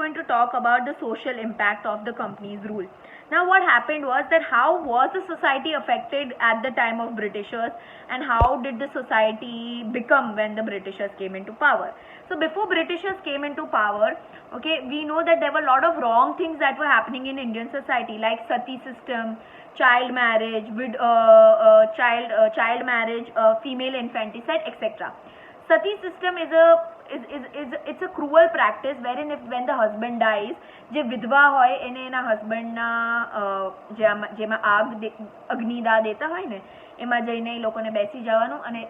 going to talk about the social impact of the company's rule. Now what happened was that how was the society affected at the time of Britishers, and how did the society become when the Britishers came into power. So before Britishers came into power, okay, we know that there were a lot of wrong things that were happening in Indian society, like sati system, child marriage, with child marriage, female infanticide, etc. Sati system is it's a cruel practice wherein if when the husband dies, જે વિધવા હોય એને એના હસબન્ડના જેમાં અગ્નિદાહ દેતા હોય ને એમાં જઈને એ લોકોને બેસી જવાનું અને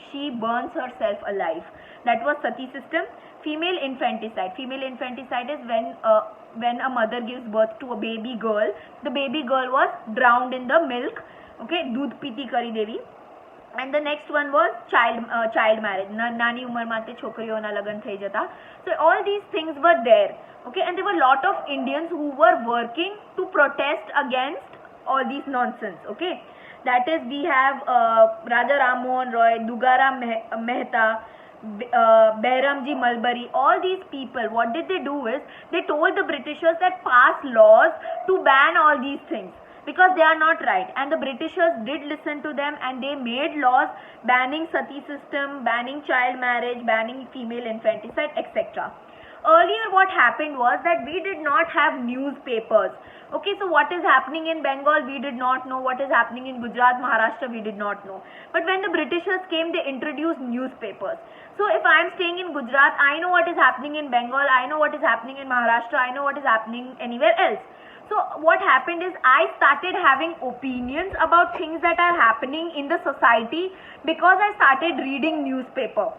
she burns herself alive. That was sati system. Female infanticide is when a mother gives birth to a baby girl, the baby girl was drowned in the milk, okay, दूध पीती કરી દેવી. And the next one was child marriage. નાની ઉંમરમાં તે છોકરીઓના લગ્ન થઈ જતા. So all these things were there, okay, and there were a lot of Indians who were working to protest against all these nonsense, okay. That is, we have Raja Ram Mohan Roy, Dugaram Mehta, Behramji Mulberry. All these people, what did they do is they told the Britishers that pass laws to ban all these things, because they are not right, and the Britishers did listen to them and they made laws banning sati system, banning child marriage, banning female infanticide, etc. Earlier what happened was that we did not have newspapers, okay. So what is happening in Bengal we did not know, what is happening in Gujarat, Maharashtra we did not know. But when the Britishers came, they introduced newspapers. So if I am staying in Gujarat, I know what is happening in Bengal, I know what is happening in Maharashtra, I know what is happening anywhere else. So what happened is I started having opinions about things that are happening in the society because I started reading newspaper.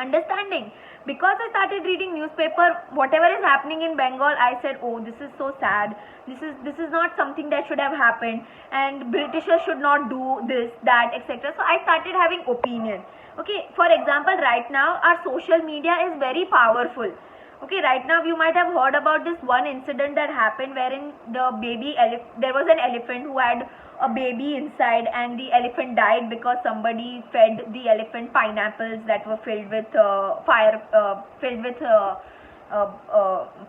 Understanding? Because I started reading newspaper, whatever is happening in Bengal, I said, oh, this is so sad, this is not something that should have happened, and Britishers should not do this, that, etc. So I started having opinion, okay. For example, right now our social media is very powerful. Okay, right now you might have heard about this one incident that happened wherein the there was an elephant who had a baby inside, and the elephant died because somebody fed the elephant pineapples that were filled with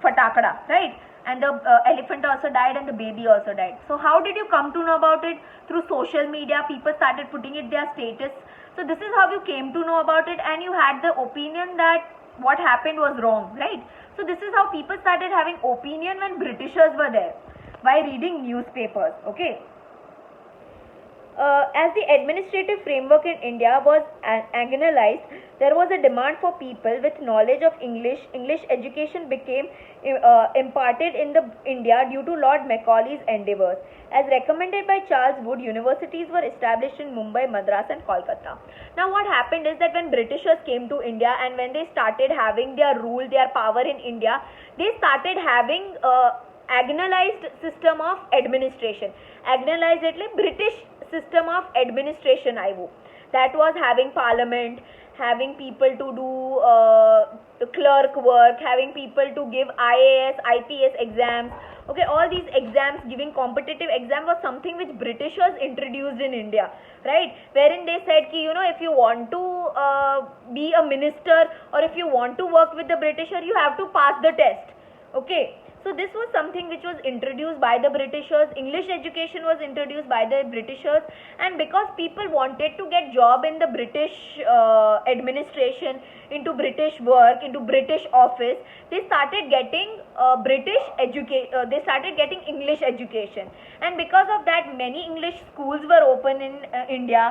fatakada, right? And the elephant also died and the baby also died. So how did you come to know about it? Through social media, people started putting it their status. So this is how you came to know about it, and you had the opinion that what happened was wrong, right? So this is how people started having opinion when Britishers were there, by reading newspapers, okay. As the administrative framework in India was analyzed, there was a demand for people with knowledge of English. English education became imparted in India due to Lord Macaulay's endeavours. As recommended by Charles Wood, universities were established in Mumbai, Madras and Kolkata. Now what happened is that when Britishers came to India and when they started having their rule, their power in India, they started having agonized system of administration. Agonized એટલે British system of administration આવ્યું. That was having parliament, having people to do clerk work, having people to give IAS, IPS exams. Okay, all these exams, giving competitive exam was something which Britishers introduced in India, right? Wherein they said ki, you know, if you want to be a minister or if you want to work with the Britisher, you have to pass the test, okay. So this was something which was introduced by the Britishers. English education was introduced by the Britishers, and because people wanted to get job in the British administration, into British work, into British office, they started getting they started getting English education, and because of that many English schools were open in India,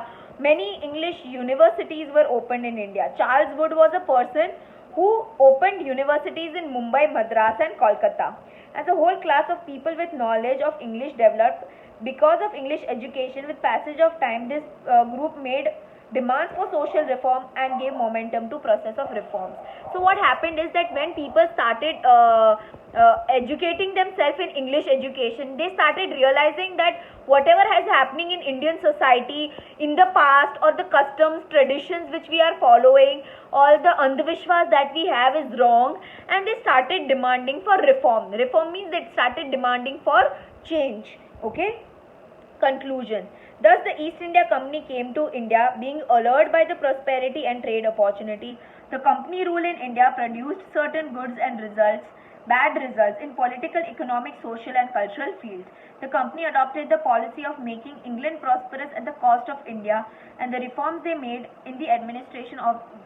many English universities were opened in India. Charles Wood was a person who opened universities in Mumbai, Madras and Kolkata. As a whole class of people with knowledge of English developed. Because of English education, with passage of time, this group made demands for social reform and gave momentum to process of reforms. So what happened is that when people started educating themselves in English education, they started realizing that whatever is happening in Indian society in the past, or the customs, traditions which we are following, all the andhvishwas that we have is wrong, and they started demanding for reform. Reform means they started demanding for change, okay. Conclusion. Thus the East India Company came to India being allured by the prosperity and trade opportunity. The company rule in India produced certain goods and results bad results in political, economic, social and cultural fields. The company adopted the policy of making England prosperous at the cost of India, and the reforms they made in the administration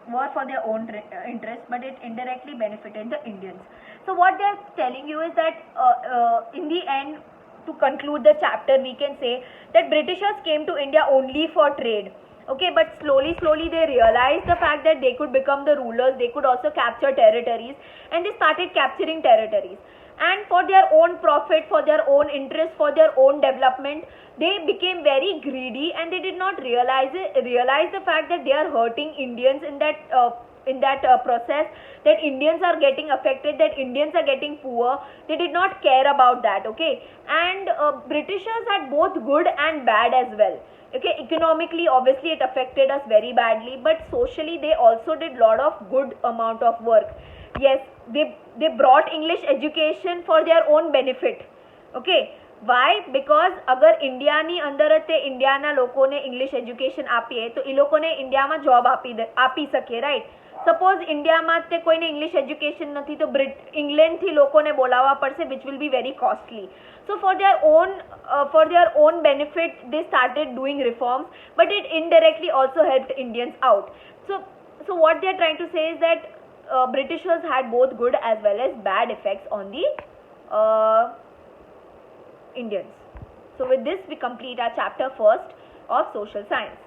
were for their own interest, but it indirectly benefited the Indians. So what they are telling you is that in the end, to conclude the chapter, we can say that Britishers came to India only for trade. Okay, but slowly they realized the fact that they could become the rulers, they could also capture territories, and they started capturing territories. And for their own profit, for their own interest, for their own development, they became very greedy, and they did not realize the fact that they are hurting Indians in that process, that Indians are getting affected, that Indians are getting poor. They did not care about that. Okay, and Britishers had both good and bad as well. Okay, economically obviously it affected us very badly, but socially they also did lot of good amount of work. Yes, they brought English education for their own benefit. Okay, why? Because अगर India ની અંદર તે ઇન્ડિયાના લોકોને English education આપીએ તો એ લોકોને ઇન્ડિયામાં જોબ આપી શકે, રાઈટ? સપોઝ ઇન્ડિયામાં તે કોઈને ઇંગ્લિશ એજ્યુકેશન નથી તો ઇંગ્લેન્ડથી લોકોને બોલાવવા પડશે, which will be very costly. So for their own benefit they started doing reforms, but it indirectly also helped Indians out. So what they are trying to say is that Britishers had both good as well as bad effects on the Indians. So with this we complete our chapter first of social science.